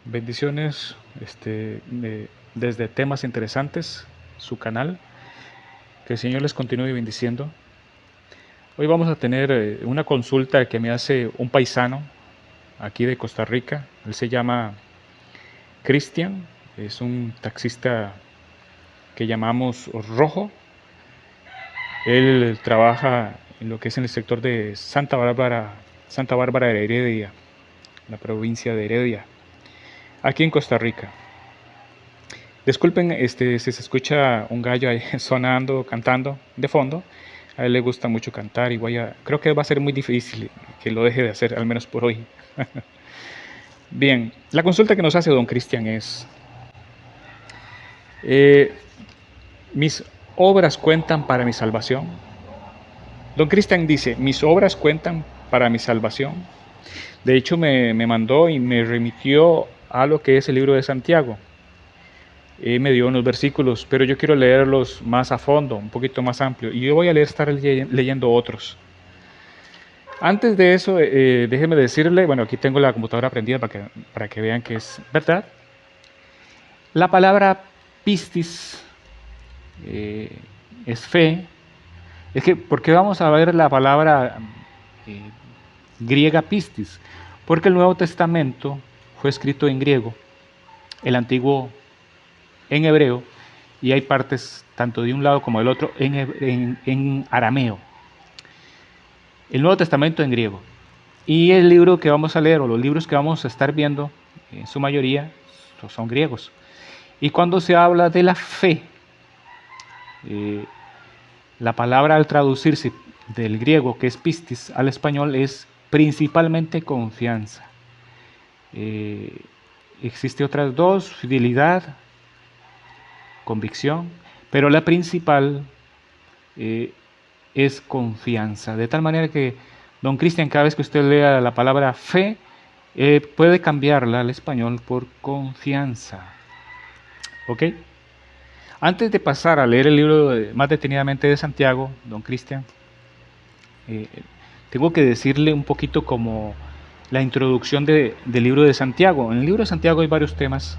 Bendiciones desde temas interesantes, su canal. Que el Señor les continúe bendiciendo. Hoy vamos a tener una consulta que me hace un paisano aquí de Costa Rica. Él se llama Cristian, es un taxista que llamamos rojo. Él trabaja en lo que es en el sector de Santa Bárbara de Heredia, la provincia de Heredia, aquí en Costa Rica. Disculpen si se escucha un gallo ahí sonando, cantando de fondo. A él le gusta mucho cantar y creo que va a ser muy difícil que lo deje de hacer, al menos por hoy. Bien, la consulta que nos hace don Cristian es, eh, ¿mis obras cuentan para mi salvación? Don Cristian dice, ¿mis obras cuentan para mi salvación? De hecho, me mandó y me remitió a lo que es el libro de Santiago. Me dio unos versículos, pero yo quiero leerlos más a fondo, un poquito más amplio. Y yo voy a estar leyendo otros. Antes de eso, déjeme decirle, bueno, aquí tengo la computadora prendida para que vean que es verdad. La palabra pistis es fe. Es que, ¿por qué vamos a ver la palabra eh, griega pistis? Porque el Nuevo Testamento fue escrito en griego, el Antiguo en hebreo, y hay partes tanto de un lado como del otro en arameo. El Nuevo Testamento en griego. Y el libro que vamos a leer, o los libros que vamos a estar viendo, en su mayoría, son griegos. Y cuando se habla de la fe, la palabra al traducirse del griego, que es pistis, al español es principalmente confianza. Existe otras dos, fidelidad, convicción, pero la principal es confianza. De tal manera que, don Cristian, cada vez que usted lea la palabra fe, puede cambiarla al español por confianza. ¿Ok? Antes de pasar a leer el libro más detenidamente de Santiago, don Cristian, eh, tengo que decirle un poquito como la introducción del libro de Santiago. En el libro de Santiago hay varios temas,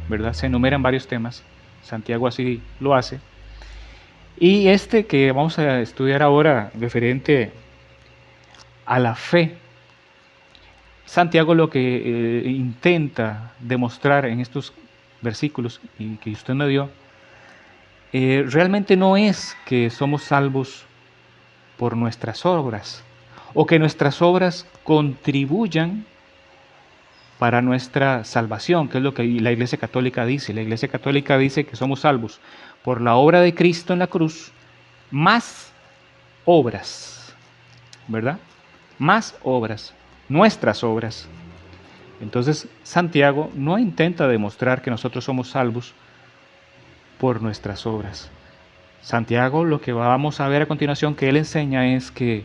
¿verdad? Se enumeran varios temas. Santiago así lo hace. Y este que vamos a estudiar ahora, referente a la fe, Santiago lo que intenta demostrar en estos versículos y que usted me dio, realmente no es que somos salvos por nuestras obras o que nuestras obras contribuyan para nuestra salvación, que es lo que la Iglesia Católica dice. La Iglesia Católica dice que somos salvos por la obra de Cristo en la cruz, más obras, ¿verdad? Más obras, nuestras obras. Entonces, Santiago no intenta demostrar que nosotros somos salvos por nuestras obras. Santiago, lo que vamos a ver a continuación que él enseña es que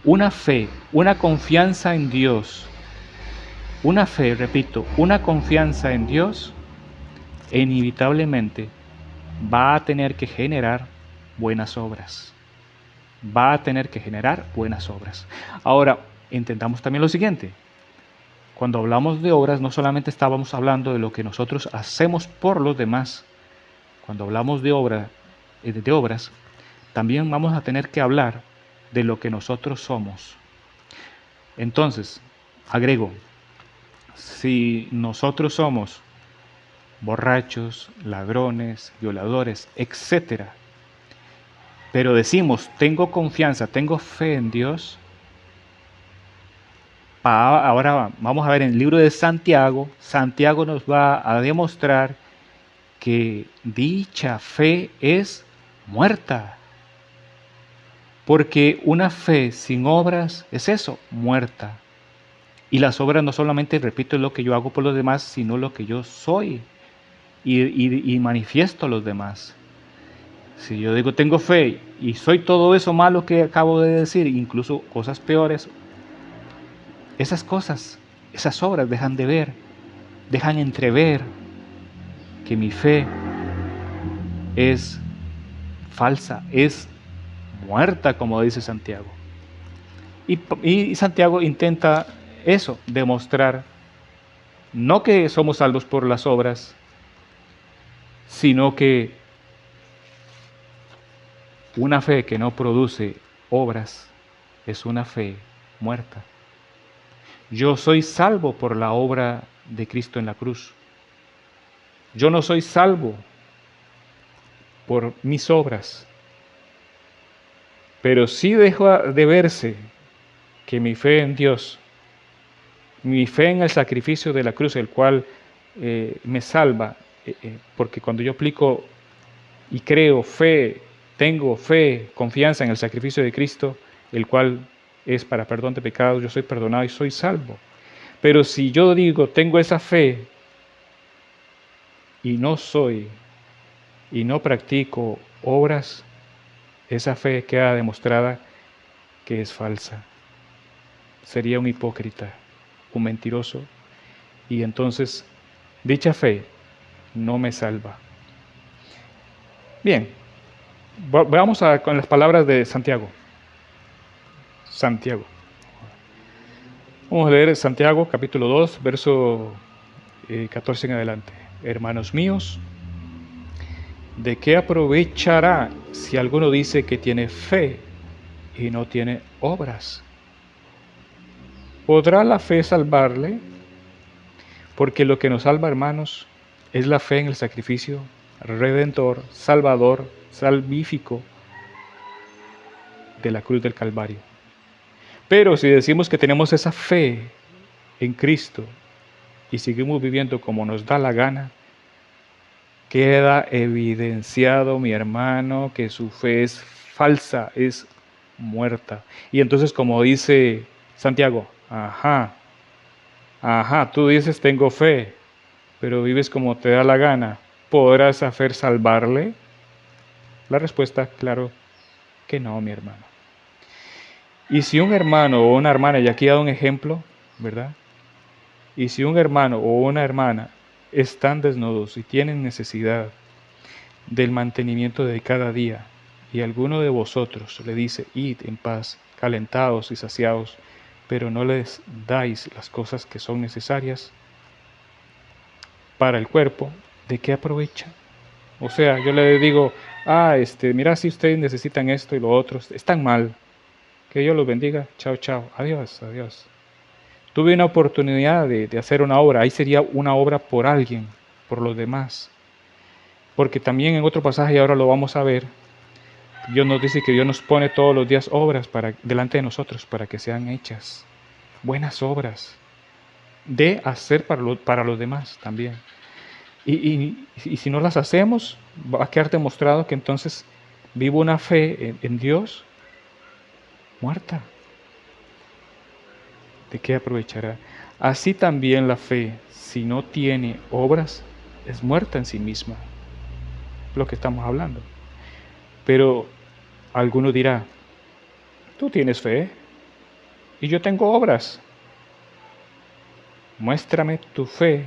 una fe, una confianza en Dios, una fe, repito, una confianza en Dios, inevitablemente va a tener que generar buenas obras. Va a tener que generar buenas obras. Ahora, intentamos también lo siguiente. Cuando hablamos de obras, no solamente estábamos hablando de lo que nosotros hacemos por los demás. Cuando hablamos de obras, también vamos a tener que hablar de lo que nosotros somos. Entonces, agrego, si nosotros somos borrachos, ladrones, violadores, etcétera, pero decimos, tengo confianza, tengo fe en Dios, ahora vamos a ver en el libro de Santiago, Santiago nos va a demostrar que dicha fe es muerta. Porque una fe sin obras es eso, muerta. Y las obras no solamente, repito, es lo que yo hago por los demás, sino lo que yo soy y manifiesto a los demás. Si yo digo tengo fe y soy todo eso malo que acabo de decir, incluso cosas peores, esas cosas, esas obras dejan de ver, dejan entrever que mi fe es falsa, es muerta, como dice Santiago. Y Santiago intenta eso, demostrar No que somos salvos por las obras, sino que una fe que no produce obras es una fe muerta. Yo soy salvo por la obra de Cristo en la cruz. Yo no soy salvo por mis obras, pero sí deja de verse que mi fe en Dios, mi fe en el sacrificio de la cruz, el cual me salva, porque cuando yo aplico y creo fe, tengo fe, confianza en el sacrificio de Cristo, el cual es para perdón de pecados, yo soy perdonado y soy salvo. Pero si yo digo, tengo esa fe y no soy, y no practico obras, esa fe queda demostrada que es falsa. Sería un hipócrita, un mentiroso, y entonces dicha fe no me salva. Bien, vamos con las palabras de Santiago. Santiago. Vamos a leer Santiago capítulo 2, verso 14 en adelante. Hermanos míos, ¿de qué aprovechará si alguno dice que tiene fe y no tiene obras? ¿Podrá la fe salvarle? Porque lo que nos salva, hermanos, es la fe en el sacrificio redentor, salvador, salvífico de la cruz del Calvario. Pero si decimos que tenemos esa fe en Cristo y seguimos viviendo como nos da la gana, queda evidenciado, mi hermano, que su fe es falsa, es muerta. Y entonces, como dice Santiago, tú dices tengo fe, pero vives como te da la gana, ¿podrás hacer salvarle? La respuesta, claro que no, mi hermano. Y si un hermano o una hermana, y aquí he dado un ejemplo, ¿verdad? Y si un hermano o una hermana están desnudos y tienen necesidad del mantenimiento de cada día, y alguno de vosotros le dice, id en paz, calentados y saciados, pero no les dais las cosas que son necesarias para el cuerpo, ¿de qué aprovecha? O sea, yo le digo, mira, si ustedes necesitan esto y lo otro, están mal, que Dios los bendiga, chao, chao, adiós, adiós. Tuve una oportunidad de hacer una obra, ahí sería una obra por alguien, por los demás. Porque también en otro pasaje, y ahora lo vamos a ver, Dios nos dice que Dios nos pone todos los días obras delante de nosotros para que sean hechas. Buenas obras. De hacer para los demás también. Y si no las hacemos, va a quedar demostrado que entonces vivo una fe en Dios muerta. ¿De qué aprovechará? Así también la fe, si no tiene obras, es muerta en sí misma. Lo que estamos hablando. Pero alguno dirá, tú tienes fe y yo tengo obras. Muéstrame tu fe.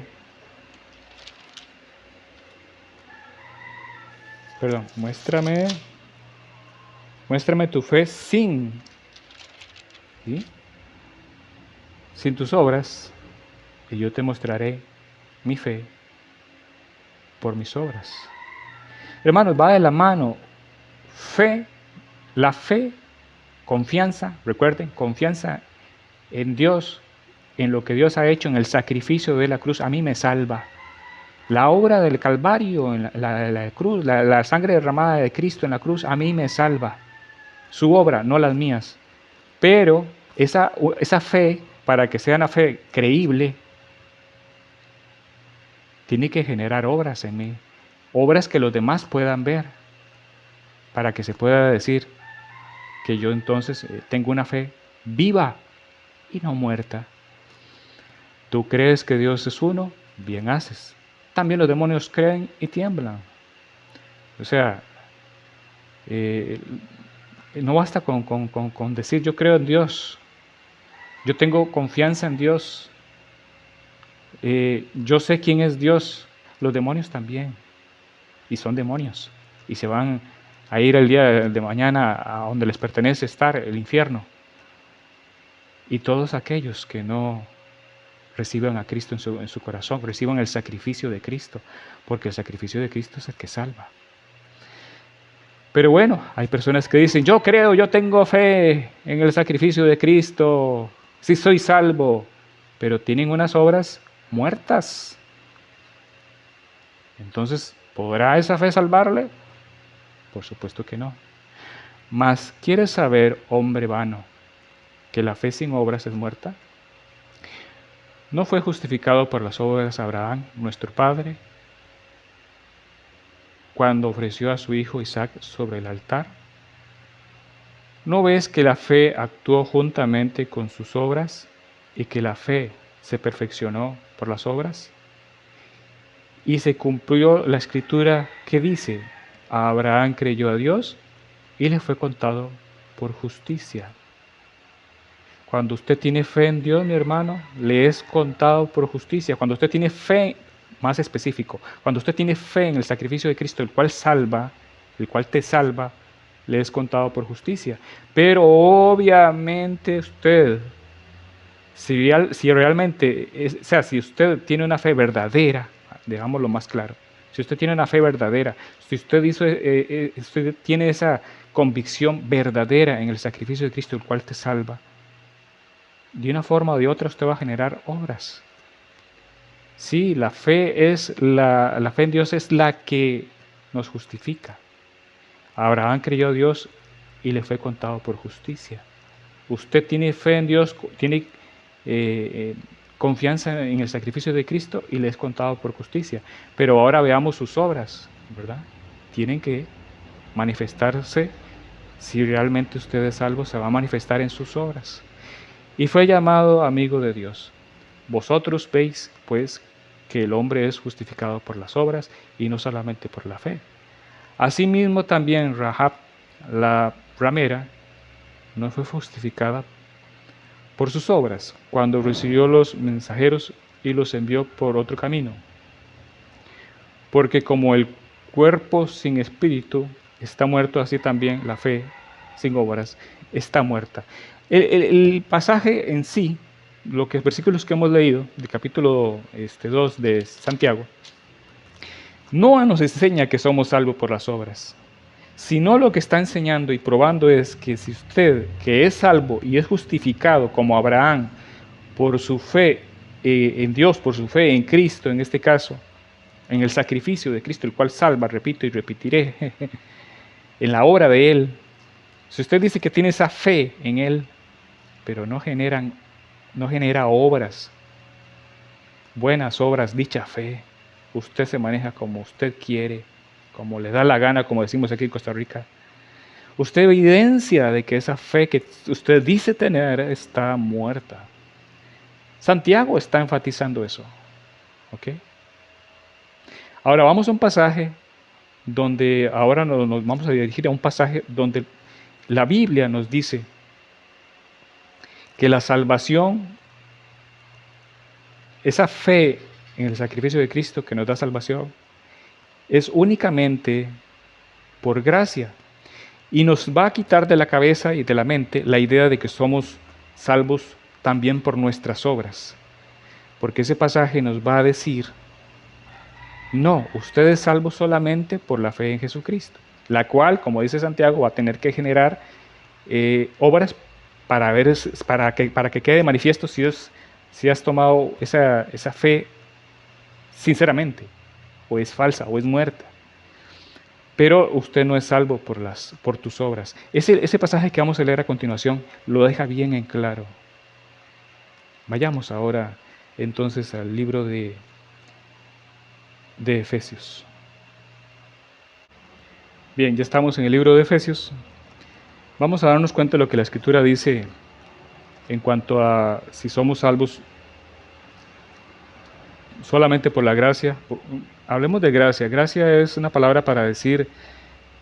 Perdón, muéstrame tu fe sin, ¿sí? Sin tus obras, y yo te mostraré mi fe por mis obras. Hermanos, va de la mano fe, la fe, confianza, recuerden, confianza en Dios, en lo que Dios ha hecho, en el sacrificio de la cruz, a mí me salva. La obra del Calvario, en la cruz, la sangre derramada de Cristo en la cruz, a mí me salva. Su obra, no las mías. Pero esa fe, para que sea una fe creíble, tiene que generar obras en mí. Obras que los demás puedan ver, para que se pueda decir que yo entonces tengo una fe viva y no muerta. ¿Tú crees que Dios es uno? Bien haces. También los demonios creen y tiemblan. O sea, no basta con decir yo creo en Dios, yo tengo confianza en Dios, yo sé quién es Dios. Los demonios también, y son demonios, y se van a ir el día de mañana a donde les pertenece estar, el infierno. Y todos aquellos que no reciban a Cristo en su corazón, reciban el sacrificio de Cristo, porque el sacrificio de Cristo es el que salva. Pero bueno, hay personas que dicen, yo creo, yo tengo fe en el sacrificio de Cristo, sí soy salvo, pero tienen unas obras muertas. Entonces, ¿podrá esa fe salvarle? Por supuesto que no. Mas, ¿quieres saber, hombre vano, que la fe sin obras es muerta? ¿No fue justificado por las obras Abraham, nuestro padre, cuando ofreció a su hijo Isaac sobre el altar? ¿No ves que la fe actuó juntamente con sus obras y que la fe se perfeccionó por las obras? Y se cumplió la escritura que dice, Abraham creyó a Dios y le fue contado por justicia. Cuando usted tiene fe en Dios, mi hermano, le es contado por justicia. Cuando usted tiene fe, más específico, cuando usted tiene fe en el sacrificio de Cristo, el cual salva, el cual te salva, le es contado por justicia. Pero obviamente usted, si realmente, o sea, si usted tiene una fe verdadera, digámoslo más claro, si usted tiene una fe verdadera, si usted, usted tiene esa convicción verdadera en el sacrificio de Cristo, el cual te salva, de una forma o de otra usted va a generar obras. Sí, la fe en Dios es la que nos justifica. Abraham creyó a Dios y le fue contado por justicia. Usted tiene fe en Dios, tiene confianza en el sacrificio de Cristo y le es contado por justicia. Pero ahora veamos sus obras, ¿verdad? Tienen que manifestarse. Si realmente usted es salvo, se va a manifestar en sus obras. Y fue llamado amigo de Dios. Vosotros veis, pues, que el hombre es justificado por las obras y no solamente por la fe. Asimismo también Rahab, la ramera, no fue justificada por sus obras cuando recibió los mensajeros y los envió por otro camino. Porque como el cuerpo sin espíritu está muerto, así también la fe sin obras está muerta. El pasaje en sí, los versículos que hemos leído, del capítulo 2 de Santiago, no nos enseña que somos salvos por las obras, sino lo que está enseñando y probando es que si usted, que es salvo y es justificado como Abraham, por su fe en Dios, por su fe en Cristo, en este caso, en el sacrificio de Cristo, el cual salva, repito y repetiré, en la obra de Él, si usted dice que tiene esa fe en Él, pero no genera obras, buenas obras, dicha fe, usted se maneja como usted quiere, como le da la gana, como decimos aquí en Costa Rica, usted evidencia de que esa fe que usted dice tener está muerta. Santiago está enfatizando eso. ¿Ok? Ahora vamos a un pasaje donde, ahora nos vamos a dirigir a un pasaje donde la Biblia nos dice que la salvación, esa fe en el sacrificio de Cristo que nos da salvación, es únicamente por gracia. Y nos va a quitar de la cabeza y de la mente la idea de que somos salvos también por nuestras obras. Porque ese pasaje nos va a decir, no, usted es salvo solamente por la fe en Jesucristo, la cual, como dice Santiago, va a tener que generar obras para que quede manifiesto si has tomado esa fe sinceramente, o es falsa, o es muerta. Pero usted no es salvo por tus obras. Ese pasaje que vamos a leer a continuación lo deja bien en claro. Vayamos ahora entonces al libro de Efesios. Bien, ya estamos en el libro de Efesios. Vamos a darnos cuenta de lo que la Escritura dice en cuanto a si somos salvos solamente por la gracia. Hablemos de gracia. Gracia es una palabra para decir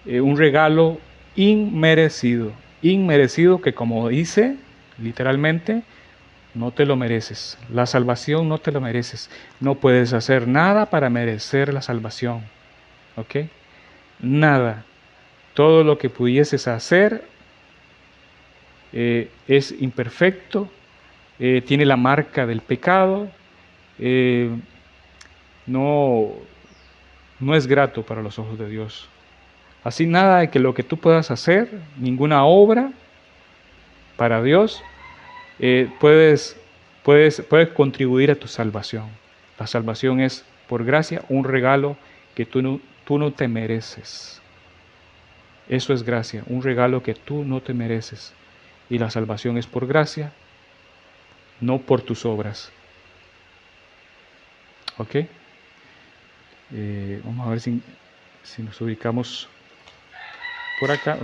un regalo inmerecido. Inmerecido que, como dice literalmente, no te lo mereces. La salvación no te lo mereces. No puedes hacer nada para merecer la salvación. ¿Ok? Nada. Todo lo que pudieses hacer es imperfecto, tiene la marca del pecado, eh, no, no es grato para los ojos de Dios. Así nada de que lo que tú puedas hacer, ninguna obra para Dios, puede contribuir a tu salvación. La salvación es por gracia, un regalo que tú no te mereces. Eso es gracia, un regalo que tú no te mereces. Y la salvación es por gracia, no por tus obras. ¿Ok? Vamos a ver si nos ubicamos por acá.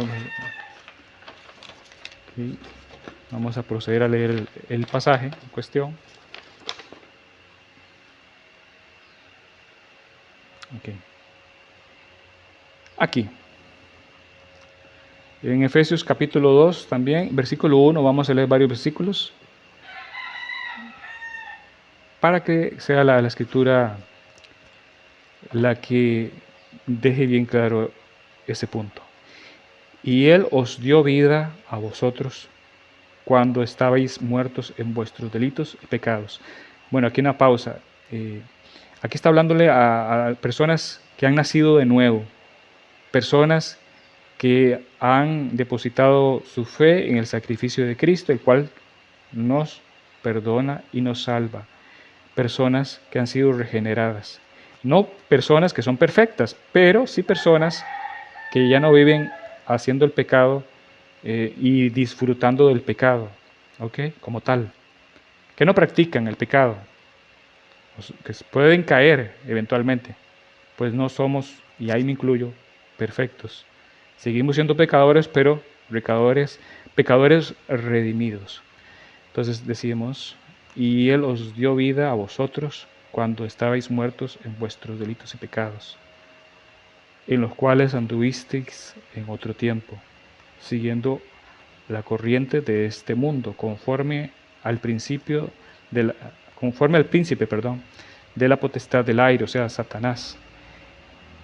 Okay. Vamos a proceder a leer el pasaje en cuestión. Okay. Aquí. En Efesios capítulo 2 también, versículo 1, vamos a leer varios versículos para que sea la escritura la que deje bien claro ese punto. Y Él os dio vida a vosotros cuando estabais muertos en vuestros delitos y pecados. Bueno, aquí una pausa. Aquí está hablándole a personas que han nacido de nuevo, personas que han depositado su fe en el sacrificio de Cristo, el cual nos perdona y nos salva. Personas que han sido regeneradas. No personas que son perfectas, pero sí personas que ya no viven haciendo el pecado y disfrutando del pecado, ¿ok? Como tal. Que no practican el pecado, que pueden caer eventualmente, pues no somos, y ahí me incluyo, perfectos. Seguimos siendo pecadores, pero pecadores redimidos. Entonces decimos, y Él os dio vida a vosotros cuando estabais muertos en vuestros delitos y pecados, en los cuales anduvisteis en otro tiempo, siguiendo la corriente de este mundo, conforme al príncipe, de la potestad del aire, o sea, Satanás,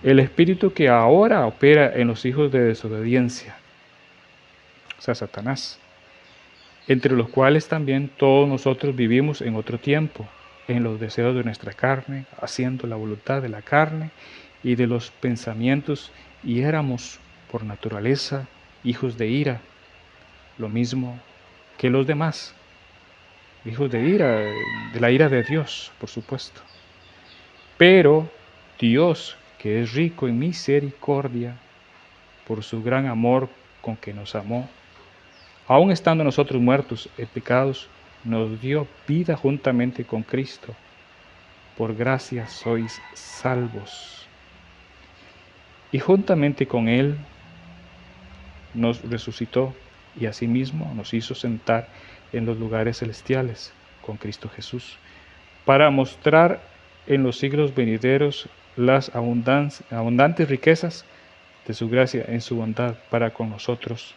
el espíritu que ahora opera en los hijos de desobediencia, o sea, Satanás, entre los cuales también todos nosotros vivimos en otro tiempo, en los deseos de nuestra carne, haciendo la voluntad de la carne y de los pensamientos, y éramos por naturaleza hijos de ira, lo mismo que los demás, hijos de ira, de la ira de Dios, por supuesto. Pero Dios, que es rico en misericordia, por su gran amor con que nos amó, aun estando nosotros muertos en pecados, nos dio vida juntamente con Cristo. Por gracia sois salvos. Y juntamente con Él nos resucitó y asimismo nos hizo sentar en los lugares celestiales con Cristo Jesús, para mostrar en los siglos venideros las abundantes riquezas de su gracia en su bondad para con nosotros,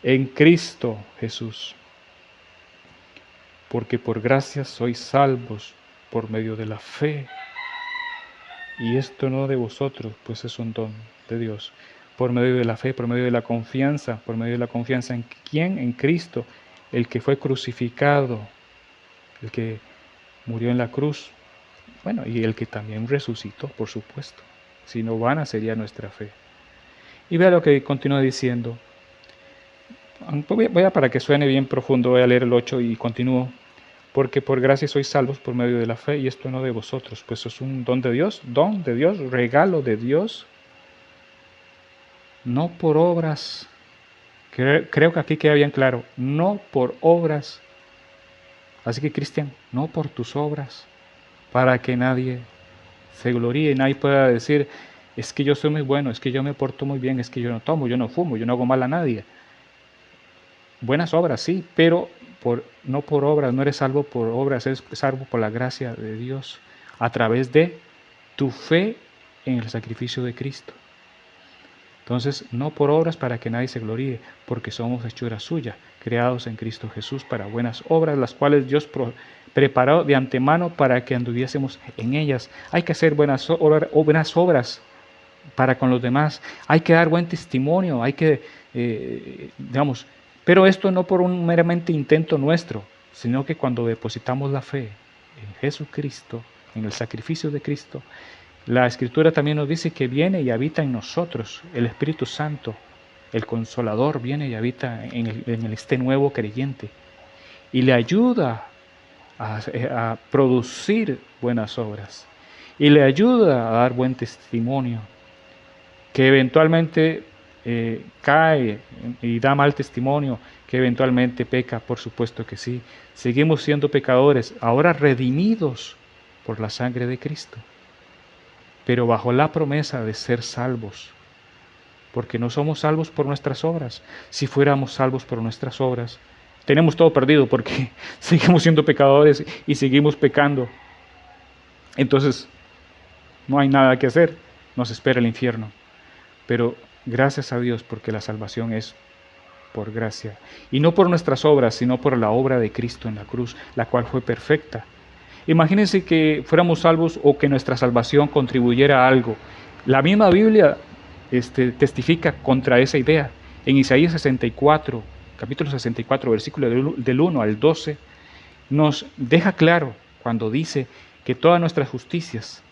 en Cristo Jesús. Porque por gracia sois salvos por medio de la fe, y esto no de vosotros, pues es un don de Dios, por medio de la fe, por medio de la confianza, por medio de la confianza en quién, en Cristo, el que fue crucificado, el que murió en la cruz, bueno, y el que también resucitó, por supuesto. Si no, vana sería nuestra fe. Y vea lo que continúa diciendo. Voy a, para que suene bien profundo, voy a leer el 8 y continúo. Porque por gracia sois salvos por medio de la fe, y esto no de vosotros, pues es un don de Dios, regalo de Dios, no por obras. Creo que aquí queda bien claro, no por obras. Así que, Cristian, no por tus obras, para que nadie se gloríe y nadie pueda decir, es que yo soy muy bueno, es que yo me porto muy bien, es que yo no tomo, yo no fumo, yo no hago mal a nadie. Buenas obras, sí, pero no por obras, no eres salvo por obras, eres salvo por la gracia de Dios a través de tu fe en el sacrificio de Cristo. Entonces, no por obras para que nadie se gloríe, porque somos hechura suya, creados en Cristo Jesús para buenas obras, las cuales Dios preparó de antemano para que anduviésemos en ellas. Hay que hacer buenas obras para con los demás, hay que dar buen testimonio, hay que, pero esto no por un meramente intento nuestro, sino que cuando depositamos la fe en Jesucristo, en el sacrificio de Cristo, la Escritura también nos dice que viene y habita en nosotros el Espíritu Santo, el Consolador viene y habita en este nuevo creyente y le ayuda a producir buenas obras y le ayuda a dar buen testimonio, que eventualmente cae y da mal testimonio, que eventualmente peca, por supuesto que sí. Seguimos siendo pecadores, ahora redimidos por la sangre de Cristo, pero bajo la promesa de ser salvos, porque no somos salvos por nuestras obras. Si fuéramos salvos por nuestras obras, tenemos todo perdido porque seguimos siendo pecadores y seguimos pecando. Entonces, no hay nada que hacer, nos espera el infierno. Pero gracias a Dios porque la salvación es por gracia. Y no por nuestras obras, sino por la obra de Cristo en la cruz, la cual fue perfecta. Imagínense que fuéramos salvos o que nuestra salvación contribuyera a algo. La misma Biblia testifica contra esa idea. En Isaías 64, capítulo 64, versículo del 1 al 12, nos deja claro cuando dice que todas nuestras justicias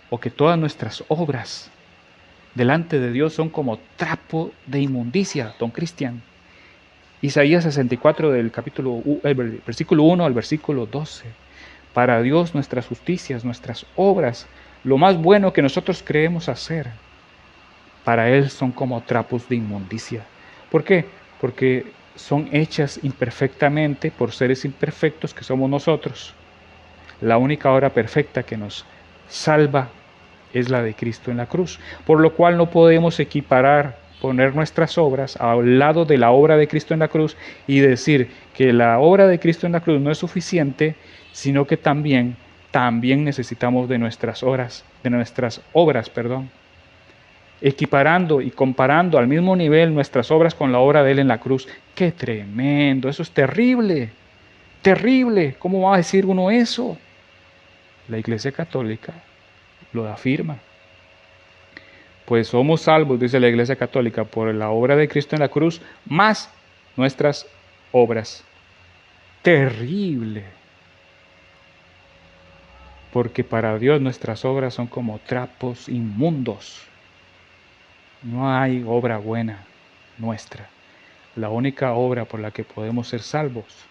o que todas nuestras obras delante de Dios son como trapo de inmundicia, don Cristian. Isaías 64 del versículo 1 al versículo 12. Para Dios nuestras justicias, nuestras obras, lo más bueno que nosotros creemos hacer, para Él son como trapos de inmundicia. ¿Por qué? Porque son hechas imperfectamente por seres imperfectos que somos nosotros. La única obra perfecta que nos salva es la de Cristo en la cruz, por lo cual no podemos poner nuestras obras al lado de la obra de Cristo en la cruz y decir que la obra de Cristo en la cruz no es suficiente, sino que también necesitamos de nuestras obras, equiparando y comparando al mismo nivel nuestras obras con la obra de Él en la cruz. ¡Qué tremendo! Eso es terrible, terrible. ¿Cómo va a decir uno eso? La Iglesia Católica lo afirma. Pues somos salvos, dice la Iglesia Católica, por la obra de Cristo en la cruz, más nuestras obras. Terrible. Porque para Dios nuestras obras son como trapos inmundos. No hay obra buena nuestra. La única obra por la que podemos ser salvos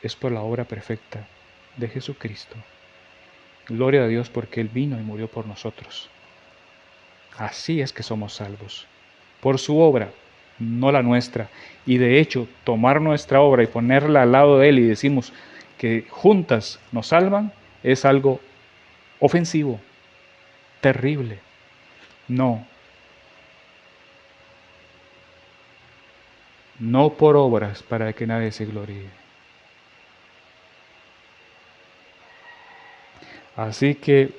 es por la obra perfecta de Jesucristo. Gloria a Dios porque Él vino y murió por nosotros. Así es que somos salvos, por su obra, no la nuestra. Y de hecho, tomar nuestra obra y ponerla al lado de Él y decimos que juntas nos salvan, es algo ofensivo, terrible. No por obras para que nadie se gloríe. Así que,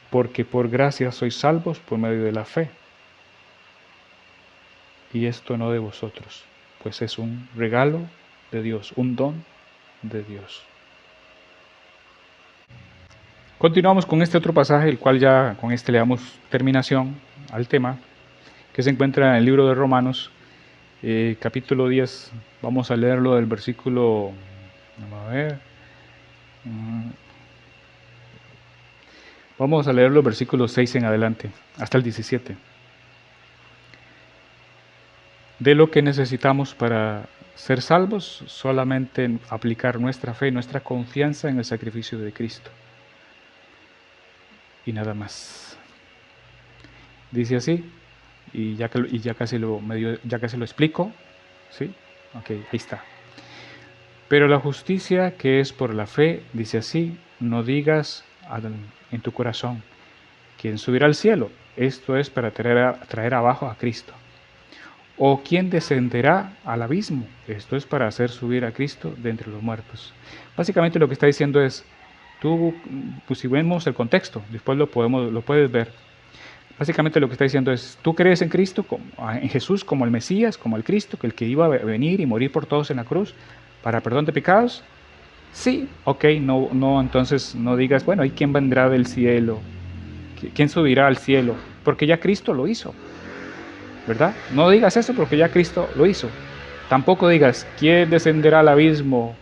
porque por gracia sois salvos por medio de la fe. Y esto no de vosotros, pues es un regalo de Dios, un don de Dios. Continuamos con este otro pasaje, el cual ya con este le damos terminación al tema, que se encuentra en el libro de Romanos, capítulo 10. Vamos a leerlo del versículo, vamos a leer los versículos 6 en adelante, hasta el 17. De lo que necesitamos para ser salvos, solamente aplicar nuestra fe, nuestra confianza en el sacrificio de Cristo. Y nada más. Dice así, y ya casi lo explico, ¿sí? Ok, ahí está. Pero la justicia que es por la fe, dice así, no digas en tu corazón, ¿quién subirá al cielo? Esto es para traer abajo a Cristo. ¿O quién descenderá al abismo? Esto es para hacer subir a Cristo de entre los muertos. Básicamente lo que está diciendo es, pues si vemos el contexto, después lo puedes ver. Básicamente lo que está diciendo es, ¿tú crees en Cristo, en Jesús como el Mesías, como el Cristo, que el que iba a venir y morir por todos en la cruz para perdón de pecados? Sí, ok, no, entonces no digas, bueno, ¿y quién vendrá del cielo? ¿Quién subirá al cielo? Porque ya Cristo lo hizo, ¿verdad? No digas eso porque ya Cristo lo hizo. Tampoco digas, ¿quién descenderá al abismo?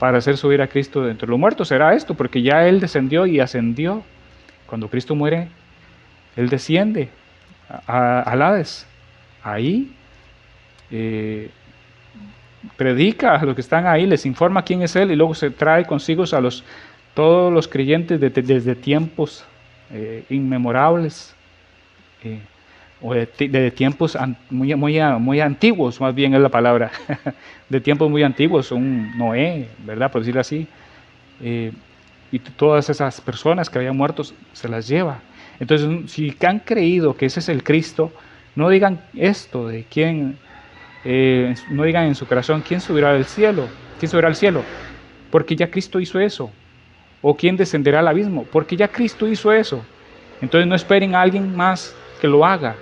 para hacer subir a Cristo de entre los muertos será esto, porque ya Él descendió y ascendió. Cuando Cristo muere, Él desciende al Hades. Ahí predica a los que están ahí, les informa quién es Él y luego se trae consigo a todos los creyentes desde tiempos inmemorables o de tiempos muy antiguos, más bien es la palabra, de tiempos muy antiguos, un Noé, ¿verdad? Por decirlo así. Y todas esas personas que habían muerto se las lleva. Entonces, si han creído que ese es el Cristo, no digan esto de quién, no digan en su corazón quién subirá al cielo, porque ya Cristo hizo eso. O quién descenderá al abismo, porque ya Cristo hizo eso. Entonces no esperen a alguien más que lo haga.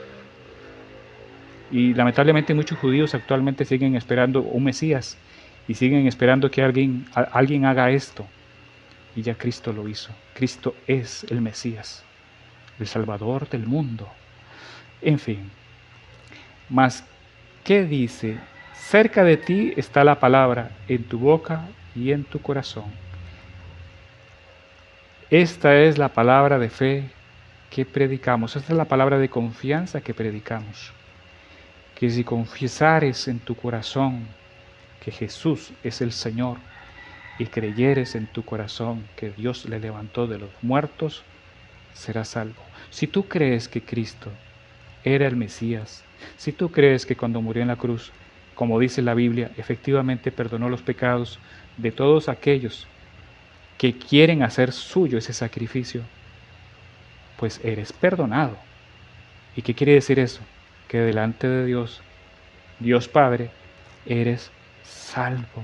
Y lamentablemente muchos judíos actualmente siguen esperando un Mesías y siguen esperando que alguien haga esto. Y ya Cristo lo hizo. Cristo es el Mesías, el Salvador del mundo. En fin, mas, ¿qué dice? Cerca de ti está la palabra, en tu boca y en tu corazón. Esta es la palabra de fe que predicamos. Esta es la palabra de confianza que predicamos. Que si confiesares en tu corazón que Jesús es el Señor y creyeres en tu corazón que Dios le levantó de los muertos, serás salvo. Si tú crees que Cristo era el Mesías, si tú crees que cuando murió en la cruz, como dice la Biblia, efectivamente perdonó los pecados de todos aquellos que quieren hacer suyo ese sacrificio, pues eres perdonado. ¿Y qué quiere decir eso? Que delante de Dios, Dios Padre, eres salvo.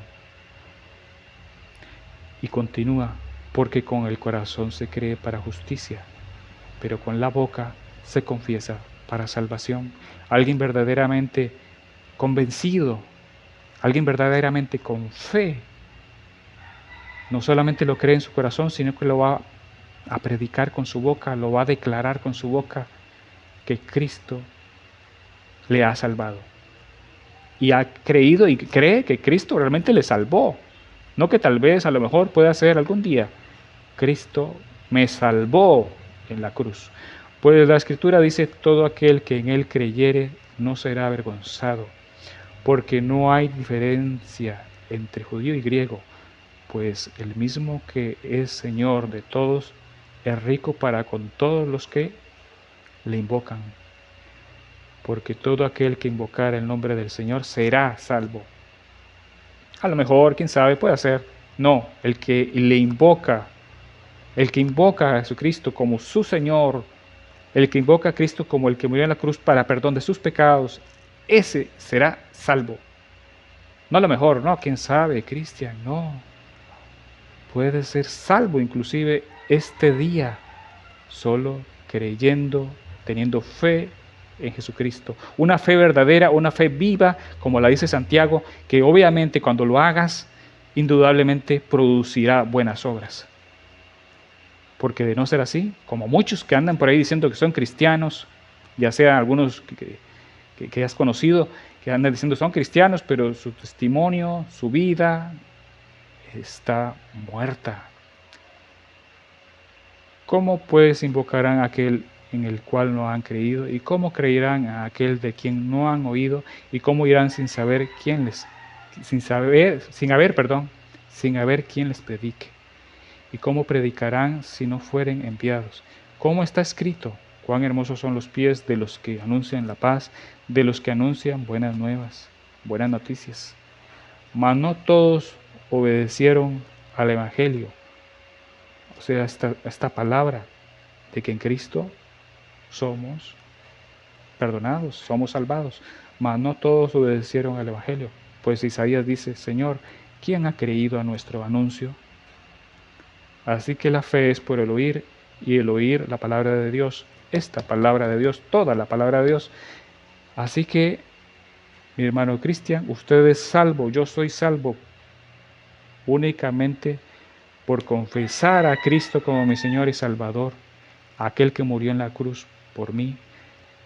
Y continúa, porque con el corazón se cree para justicia, pero con la boca se confiesa para salvación. Alguien verdaderamente convencido, alguien verdaderamente con fe, no solamente lo cree en su corazón, sino que lo va a predicar con su boca, lo va a declarar con su boca, que Cristo le ha salvado. Y ha creído y cree que Cristo realmente le salvó. No que tal vez, a lo mejor pueda ser algún día. Cristo me salvó en la cruz. Pues la Escritura dice, todo aquel que en Él creyere no será avergonzado, porque no hay diferencia entre judío y griego, pues el mismo que es Señor de todos, es rico para con todos los que le invocan. Porque todo aquel que invocar el nombre del Señor será salvo. A lo mejor, quién sabe, puede ser. No, el que invoca a Jesucristo como su Señor, el que invoca a Cristo como el que murió en la cruz para perdón de sus pecados, ese será salvo. No a lo mejor, no, quién sabe, Cristian, no. Puede ser salvo inclusive este día, solo creyendo, teniendo fe en Jesucristo. Una fe verdadera, una fe viva, como la dice Santiago, que obviamente cuando lo hagas, indudablemente producirá buenas obras. Porque de no ser así, como muchos que andan por ahí diciendo que son cristianos, ya sean algunos que has conocido, que andan diciendo son cristianos, pero su testimonio, su vida está muerta. ¿Cómo pues invocarán a aquel en el cual no han creído? ¿Y cómo creerán a aquel de quien no han oído? ¿Y cómo irán sin haber quién les predique? ¿Y cómo predicarán si no fueren enviados? ¿Cómo está escrito? Cuán hermosos son los pies de los que anuncian la paz, de los que anuncian buenas nuevas, buenas noticias. Mas no todos obedecieron al Evangelio. O sea, esta palabra de que en Cristo somos perdonados, somos salvados. Mas no todos obedecieron al Evangelio. Pues Isaías dice, Señor, ¿quién ha creído a nuestro anuncio? Así que la fe es por el oír, y el oír la palabra de Dios, esta palabra de Dios, toda la palabra de Dios. Así que, mi hermano Cristian, usted es salvo, yo soy salvo, únicamente por confesar a Cristo como mi Señor y Salvador, aquel que murió en la cruz por mí.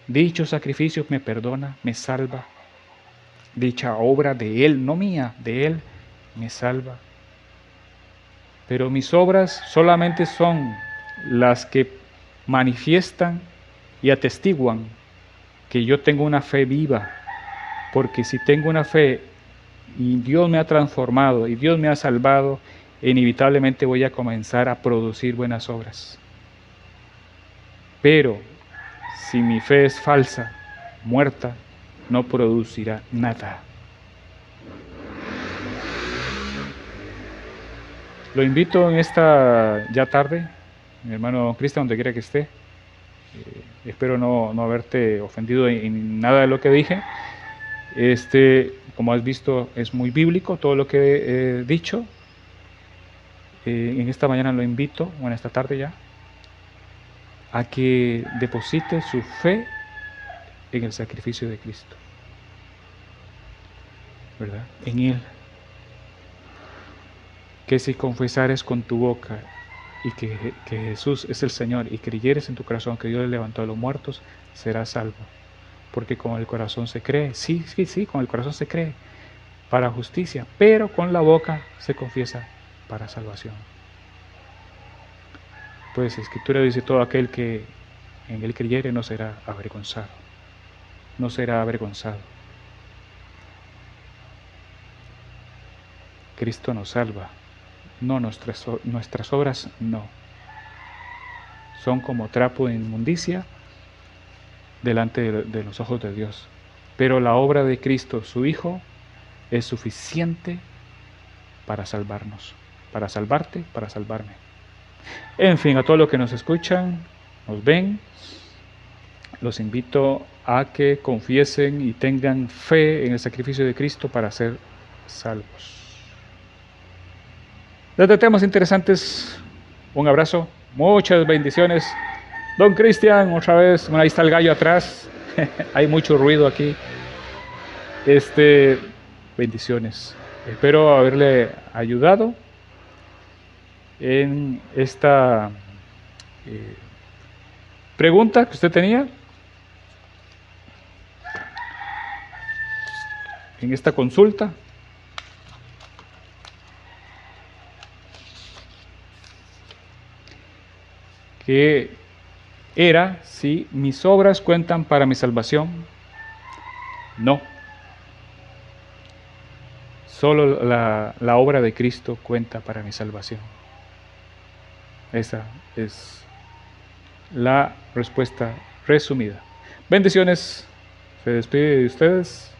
Dicho sacrificio me perdona, me salva. Dicha obra de Él, no mía, de Él, me salva. Pero mis obras solamente son las que manifiestan y atestiguan que yo tengo una fe viva. Porque si tengo una fe y Dios me ha transformado y Dios me ha salvado, inevitablemente voy a comenzar a producir buenas obras. Pero si mi fe es falsa, muerta, no producirá nada. Lo invito en esta ya tarde, mi hermano Cristian, donde quiera que esté. Espero no haberte ofendido en nada de lo que dije. Como has visto, es muy bíblico todo lo que he dicho. En esta mañana lo invito, bueno, esta tarde ya, a que deposite su fe en el sacrificio de Cristo, ¿verdad? En Él. Que si confesares con tu boca y que Jesús es el Señor y creyeres en tu corazón que Dios le levantó a los muertos, serás salvo. Porque con el corazón se cree, sí, con el corazón se cree para justicia, pero con la boca se confiesa para salvación. Pues la Escritura dice: todo aquel que en Él creyere no será avergonzado. No será avergonzado. Cristo nos salva. No, nuestras obras no. Son como trapo de inmundicia delante de los ojos de Dios. Pero la obra de Cristo, su Hijo, es suficiente para salvarnos, para salvarte, para salvarme. En fin, a todos los que nos escuchan, nos ven, los invito a que confiesen y tengan fe en el sacrificio de Cristo para ser salvos. Desde temas interesantes, un abrazo, muchas bendiciones. Don Cristian, otra vez, bueno, ahí está el gallo atrás, hay mucho ruido aquí. Bendiciones. Espero haberle ayudado en esta pregunta que usted tenía, en esta consulta. Que era si mis obras cuentan para mi salvación. No. Solo la obra de Cristo cuenta para mi salvación. Esa es la respuesta resumida. Bendiciones. Se despide de ustedes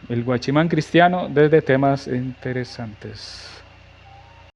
el Guachimán Cristiano desde Temas Interesantes.